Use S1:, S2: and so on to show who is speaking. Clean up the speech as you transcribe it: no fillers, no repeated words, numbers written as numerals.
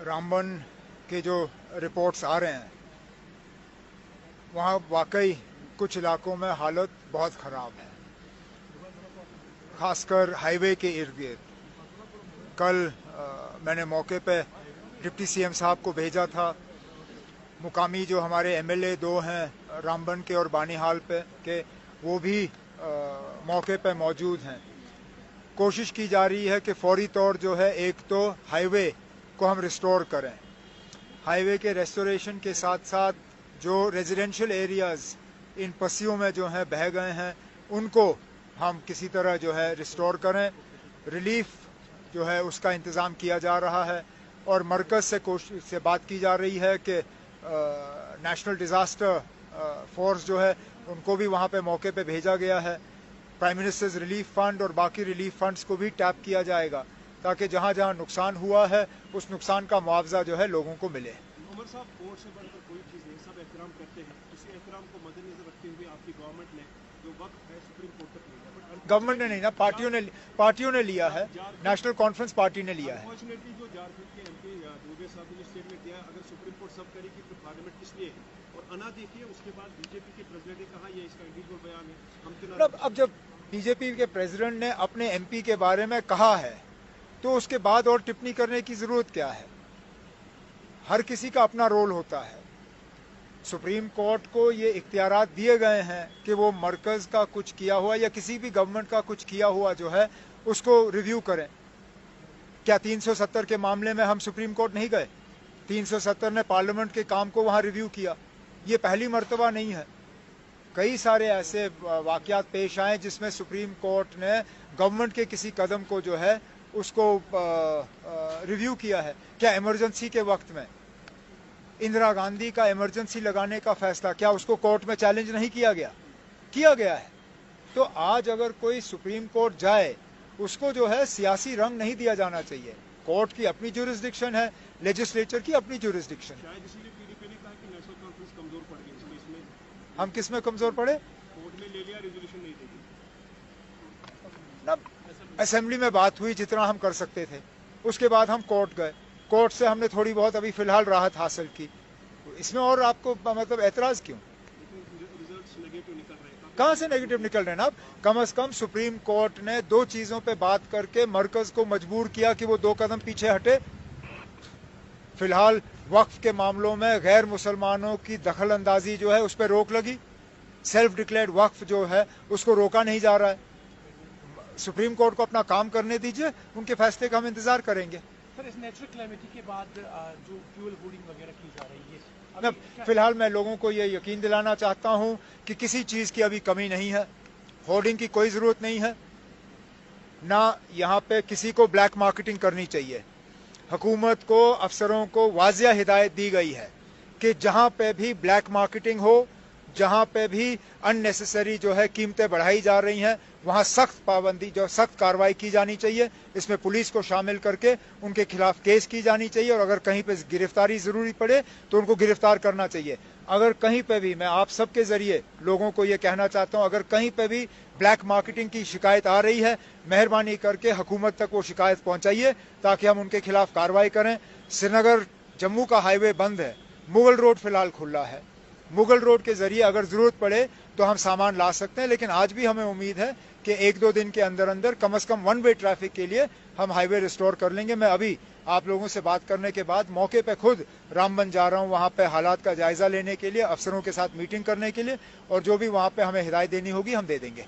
S1: रामबन के जो रिपोर्ट्स आ रहे हैं वहाँ वाकई कुछ इलाकों में हालत बहुत ख़राब है, खासकर हाईवे के इर्द गिर्द। कल मैंने मौके पे डिप्टी सीएम साहब को भेजा था। मुकामी जो हमारे एमएलए दो हैं रामबन के और बानीहाल पे के, वो भी मौके पे मौजूद हैं। कोशिश की जा रही है कि फौरी तौर जो है एक तो हाईवे को हम रिस्टोर करें। हाईवे के रेस्टोरेशन के साथ साथ जो रेजिडेंशियल एरियाज़ इन पस्सियों में जो हैं बह गए हैं उनको हम किसी तरह जो है रिस्टोर करें। रिलीफ जो है उसका इंतज़ाम किया जा रहा है और मरकज़ से बात की जा रही है कि नेशनल डिज़ास्टर फोर्स जो है उनको भी वहाँ पे मौके पे भेजा गया है। प्राइम मिनिस्टर्स रिलीफ फंड और बाकी रिलीफ फंड्स को भी टैप किया जाएगा ताकि जहाँ जहाँ नुकसान हुआ है उस नुकसान का मुआवजा जो है लोगों को मिले।
S2: उमर साहब, कोर्ट से बढ़कर कोई चीज़ नहीं, सब एहतराम करते हैं। इसी एहतराम को मद्देनजर रखते हुए आपकी गवर्नमेंट ने जो वक्त है सुप्रीम कोर्ट तक लिया, बट
S1: गवर्नमेंट ने नहीं ना, पार्टियों ने लिया है। नेशनल कॉन्फ्रेंस पार्टी ने लिया है।
S2: अनफॉर्चुनेटली जो झारखंड के एमपी दुबे साहब ने स्टेटमेंट दिया, अगर सुप्रीम कोर्ट सब करेगी तो पार्लियामेंट किस लिए है? और अना देखिए, उसके बाद बीजेपी के प्रेसिडेंट ने कहा ये इसका इंडिविजुअल बयान है, हम
S1: अब जब बीजेपी के प्रेसिडेंट ने अपने एमपी के बारे में कहा है तो उसके बाद और टिप्पणी करने की जरूरत क्या है? हर किसी का अपना रोल होता है। सुप्रीम कोर्ट को ये इख्तियारात दिए गए हैं कि वो मरकज का कुछ किया हुआ या किसी भी गवर्नमेंट का कुछ किया हुआ जो है उसको रिव्यू करें। क्या 370 के मामले में हम सुप्रीम कोर्ट नहीं गए? 370 ने पार्लियामेंट के काम को वहां रिव्यू किया। ये पहली मर्तबा नहीं है। कई सारे ऐसे वाकयात पेश आए जिसमें सुप्रीम कोर्ट ने गवर्नमेंट के किसी कदम को जो है उसको रिव्यू किया है। क्या इमरजेंसी के वक्त में इंदिरा गांधी का इमरजेंसी लगाने का फैसला, क्या उसको कोर्ट में चैलेंज नहीं किया गया? किया गया है। तो आज अगर कोई सुप्रीम कोर्ट जाए उसको जो है सियासी रंग नहीं दिया जाना चाहिए। कोर्ट की अपनी ज्यूरिसडिक्शन है, लेजिस्लेचर की अपनी ज्यूरिसडिक्शन है।
S2: शायद इसीलिए पीडीपी ने कहा कि नेशनल कॉन्फ्रेंस कमजोर पड़ गई, इसलिए इसमें
S1: हम किस में कमजोर पड़े?
S2: कोर्ट ने ले लिया, रेजोल्यूशन नहीं देगी
S1: ना। असेंबली में बात हुई जितना हम कर सकते थे, उसके बाद हम कोर्ट गए। कोर्ट से हमने थोड़ी बहुत अभी फिलहाल राहत हासिल की। इसमें और आपको मतलब एतराज क्यों?
S2: रिजल्ट्स नेगेटिव निकल रहे हैं।
S1: कहाँ से नेगेटिव निकल रहे हैं ना? कम से कम सुप्रीम कोर्ट ने दो चीजों पे बात करके मरकज को मजबूर किया कि वो 2 कदम पीछे हटे। फिलहाल वक्फ के मामलों में गैर मुसलमानों की दखल अंदाजी जो है उस पर रोक लगी। सेल्फ डिक्लेयर्ड वक्फ जो है उसको रोका नहीं जा रहा है। सुप्रीम कोर्ट को अपना काम करने दीजिए, उनके फैसले का हम इंतजार करेंगे।
S3: सर, इस नेचुरल क्लैमिटी के बाद जो फ्यूल होर्डिंग वगैरह की जा रही है,
S1: फिलहाल मैं लोगों को ये यकीन दिलाना चाहता हूं कि किसी चीज की अभी कमी नहीं है। होर्डिंग की कोई जरूरत नहीं है, ना यहाँ पे किसी को ब्लैक मार्केटिंग करनी चाहिए। हुकूमत को, अफसरों को वाजिया हिदायत दी गई है कि जहां पे भी ब्लैक मार्केटिंग हो, जहां पे भी अननेसेसरी जो है कीमतें बढ़ाई जा रही हैं, वहां सख्त पाबंदी, जो सख्त कार्रवाई की जानी चाहिए। इसमें पुलिस को शामिल करके उनके खिलाफ केस की जानी चाहिए और अगर कहीं पे गिरफ्तारी जरूरी पड़े तो उनको गिरफ्तार करना चाहिए। अगर कहीं पे भी, मैं आप सबके जरिए लोगों को ये कहना चाहता हूं, अगर कहीं पे भी ब्लैक मार्केटिंग की शिकायत आ रही है, मेहरबानी करके हुकूमत तक वो शिकायत पहुंचाइए ताकि हम उनके खिलाफ कार्रवाई करें। श्रीनगर जम्मू का हाईवे बंद है, मुगल रोड फिलहाल खुला है। मुगल रोड के जरिए अगर जरूरत पड़े तो हम सामान ला सकते हैं, लेकिन आज भी हमें उम्मीद है कि 1-2 दिन के अंदर अंदर कम से कम 1 वे ट्रैफिक के लिए हम हाईवे रिस्टोर कर लेंगे। मैं अभी आप लोगों से बात करने के बाद मौके पे खुद रामबन जा रहा हूं, वहां पे हालात का जायजा लेने के लिए, अफसरों के साथ मीटिंग करने के लिए, और जो भी वहां पे हमें हिदायत देनी होगी हम दे देंगे।